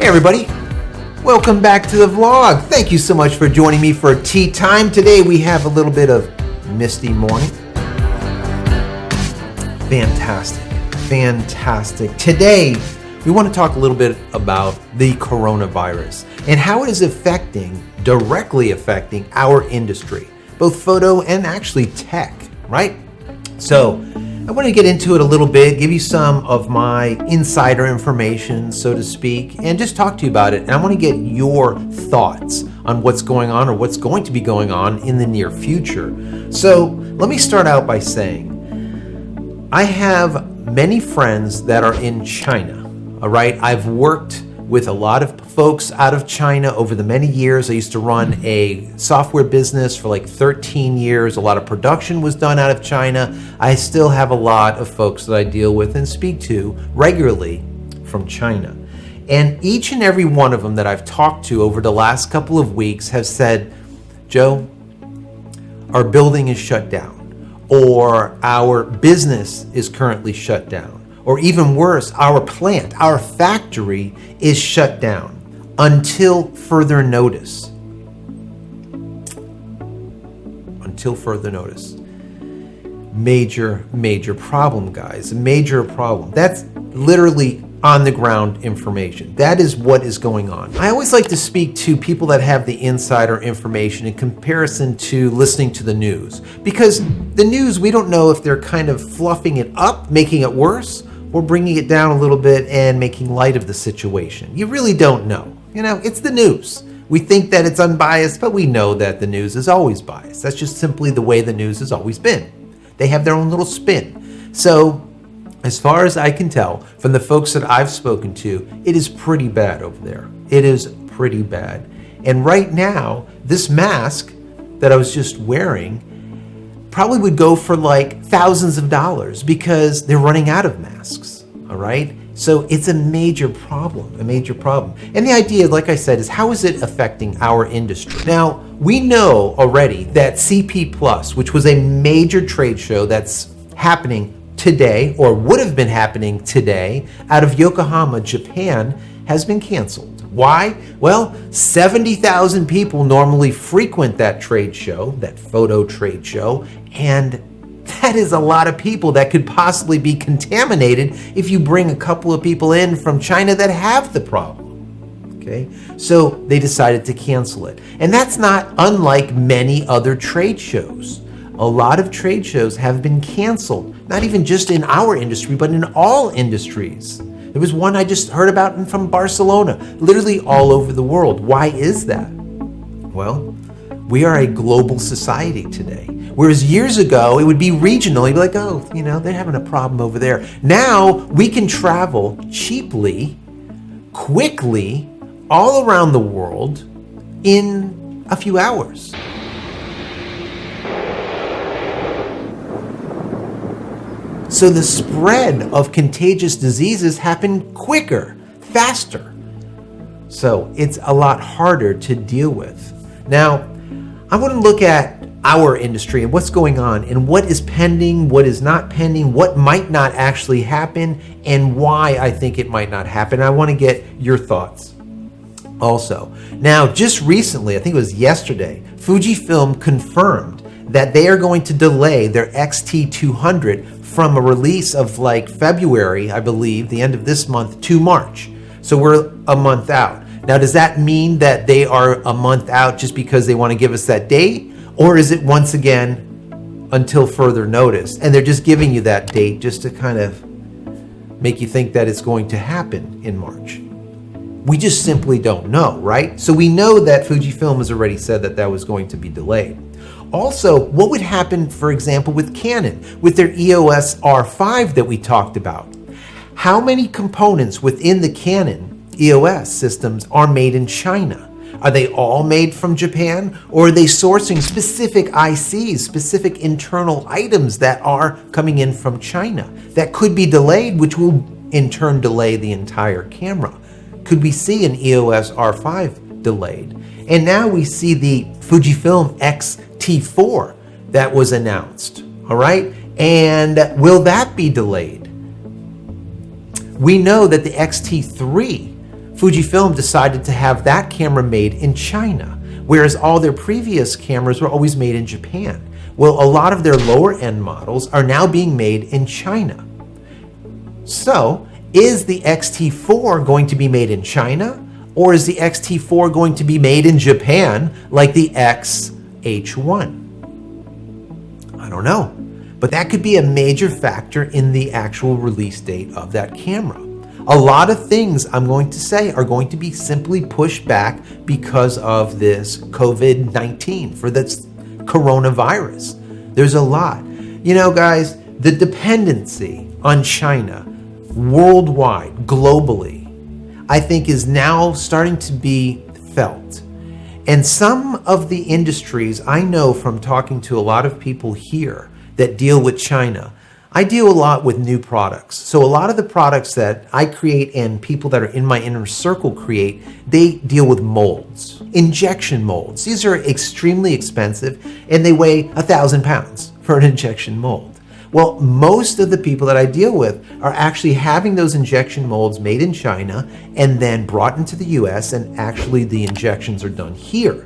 Hey everybody, welcome back to the vlog. Thank you so much for joining me for tea time. Today we have a little bit of misty morning. Fantastic. Today we want to talk a little bit about the coronavirus and how it is directly affecting our industry, both photo and actually tech, right? So I want to get into it a little bit, give you some of my insider information, so to speak, and just talk to you about it. And I want to get your thoughts on what's going on or what's going to be going on in the near future. So let me start out by saying I have many friends that are in China, all right? I've worked with a lot of folks out of China over the many years. I used to run a software business for like 13 years. A lot of production was done out of China. I still have a lot of folks that I deal with and speak to regularly from China. And each and every one of them that I've talked to over the last couple of weeks have said, Joe, our building is shut down, or our business is currently shut down. Or even worse, our plant, our factory is shut down until further notice. Until further notice. Major problem, guys. Major problem. That's literally on the ground information. That is what is going on. I always like to speak to people that have the insider information in comparison to listening to the news. Because the news, we don't know if they're kind of fluffing it up, making it worse, or bringing it down a little bit and making light of the situation. You really don't know. You know, it's the news. We think that it's unbiased, but we know that the news is always biased. That's just simply the way the news has always been. They have their own little spin. So, as far as I can tell, from the folks that I've spoken to, it is pretty bad over there. It is pretty bad. And right now, this mask that I was just wearing probably would go for like thousands of dollars because they're running out of masks, all right? So it's a major problem. And the idea, like I said, is how is it affecting our industry? Now, we know already that CP Plus, which was a major trade show that's happening today, or would have been happening today, out of Yokohama, Japan, has been canceled. Why? Well, 70,000 people normally frequent that trade show, that photo trade show, and that is a lot of people that could possibly be contaminated if you bring a couple of people in from China that have the problem. Okay? So they decided to cancel it. And that's not unlike many other trade shows. A lot of trade shows have been canceled, not even just in our industry, but in all industries. There was one I just heard about from Barcelona, literally all over the world. Why is that? Well, we are a global society today. Whereas years ago, it would be regional. You'd be like, oh, you know, they're having a problem over there. Now, we can travel cheaply, quickly, all around the world in a few hours. So the spread of contagious diseases happen quicker, faster. So it's a lot harder to deal with. Now, I want to look at our industry and what's going on and what is pending, what is not pending, what might not actually happen, and why I think it might not happen. I want to get your thoughts also. Now, just recently, I think it was yesterday, Fujifilm confirmed that they are going to delay their X-T4 from a release of like February, I believe, the end of this month, to March. So we're a month out. Now, does that mean that they are a month out just because they want to give us that date? Or is it once again until further notice? And they're just giving you that date just to kind of make you think that it's going to happen in March. We just simply don't know, right? So we know that Fujifilm has already said that that was going to be delayed. Also, what would happen, for example, with Canon, with their EOS R5 that we talked about? How many components within the Canon EOS systems are made in China? Are they all made from Japan? Or are they sourcing specific ICs, specific internal items that are coming in from China that could be delayed, which will in turn delay the entire camera? Could we see an EOS R5 delayed? And now we see the FujiFilm X-T4 that was announced, all right? And will that be delayed? We know that the X-T3 Fujifilm decided to have that camera made in China, whereas all their previous cameras were always made in Japan. Well, a lot of their lower end models are now being made in China. So, is the X-T4 going to be made in China? Or is the X-T4 going to be made in Japan like the X-H1? I don't know. But that could be a major factor in the actual release date of that camera. A lot of things I'm going to say are going to be simply pushed back because of this COVID-19, for this coronavirus. There's a lot. You know, guys, the dependency on China worldwide, globally, I think is now starting to be felt. And some of the industries I know from talking to a lot of people here that deal with China, I deal a lot with new products. So a lot of the products that I create and people that are in my inner circle create, they deal with molds, injection molds. These are extremely expensive and they weigh 1,000 pounds for an injection mold. Well, most of the people that I deal with are actually having those injection molds made in China and then brought into the US, and actually the injections are done here.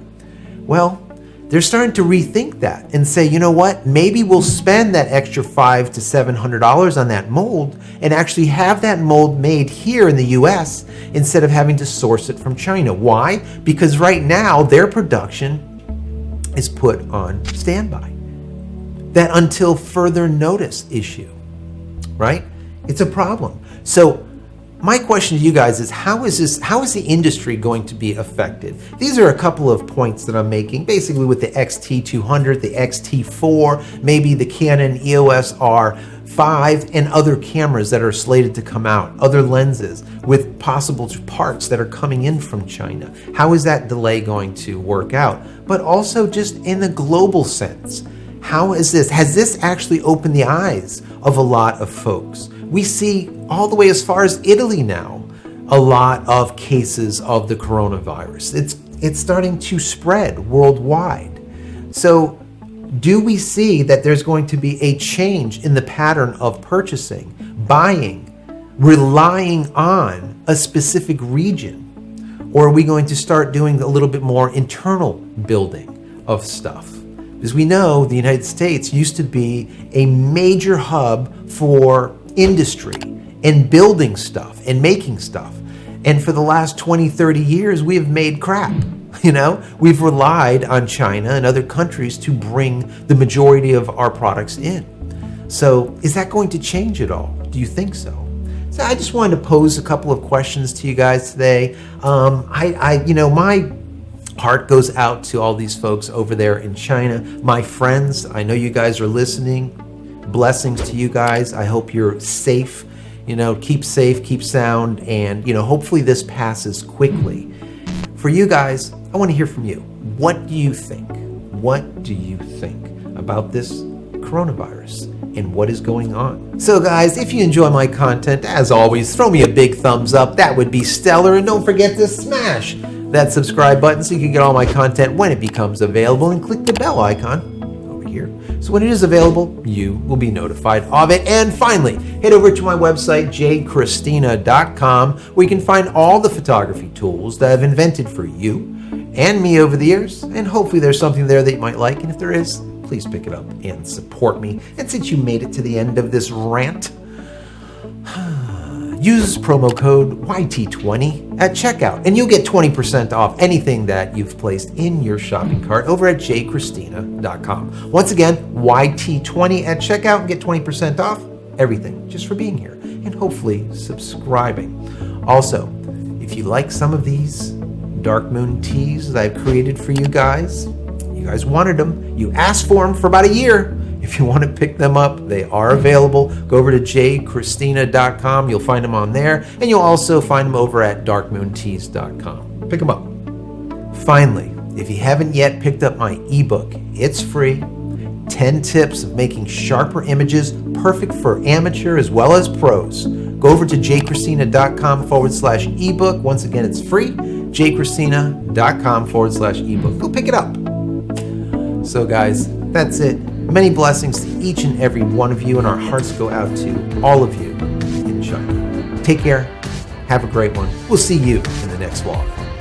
Well, they're starting to rethink that and say, you know what, maybe we'll spend that extra $500 to $700 on that mold and actually have that mold made here in the US instead of having to source it from China. Why? Because right now their production is put on standby. That until further notice issue, right? It's a problem. So my question to you guys is, how is the industry going to be affected? These are a couple of points that I'm making, basically with the X-T200, the X-T4, maybe the Canon EOS R5, and other cameras that are slated to come out, other lenses with possible parts that are coming in from China. How is that delay going to work out? But also just in the global sense, how is this? Has this actually opened the eyes of a lot of folks? We see all the way as far as Italy now, a lot of cases of the coronavirus. It's starting to spread worldwide. So do we see that there's going to be a change in the pattern of purchasing, buying, relying on a specific region? Or are we going to start doing a little bit more internal building of stuff? As we know, the United States used to be a major hub for industry and building stuff and making stuff. And for the last 20, 30 years, we have made crap. You know, we've relied on China and other countries to bring the majority of our products in. So is that going to change at all? Do you think so? So I just wanted to pose a couple of questions to you guys today. My heart goes out to all these folks over there in China. My friends, I know you guys are listening. Blessings to you guys. I hope you're safe. You know, keep safe, keep sound, and, you know, hopefully this passes quickly. For you guys, I want to hear from you. What do you think? What do you think about this coronavirus and what is going on? So guys, if you enjoy my content, as always, throw me a big thumbs up. That would be stellar. And don't forget to smash that subscribe button so you can get all my content when it becomes available, and click the bell icon over here so when it is available, you will be notified of it. And finally, head over to my website, JCristina.com, where you can find all the photography tools that I've invented for you and me over the years, and hopefully there's something there that you might like, and if there is, please pick it up and support me. And since you made it to the end of this rant, use promo code YT20 at checkout, and you'll get 20% off anything that you've placed in your shopping cart over at JCristina.com. Once again, YT20 at checkout, and get 20% off everything just for being here and hopefully subscribing. Also, if you like some of these Dark Moon teas that I've created for you guys wanted them, you asked for them for about a year. If you want to pick them up, they are available. Go over to JCristina.com. You'll find them on there. And you'll also find them over at darkmoonteas.com. Pick them up. Finally, if you haven't yet picked up my ebook, it's free. 10 tips of making sharper images, perfect for amateur as well as pros. Go over to jcristina.com/ebook. Once again, it's free. jcristina.com/ebook. Go pick it up. So guys, that's it. Many blessings to each and every one of you, and our hearts go out to all of you in China. Take care. Have a great one. We'll see you in the next vlog.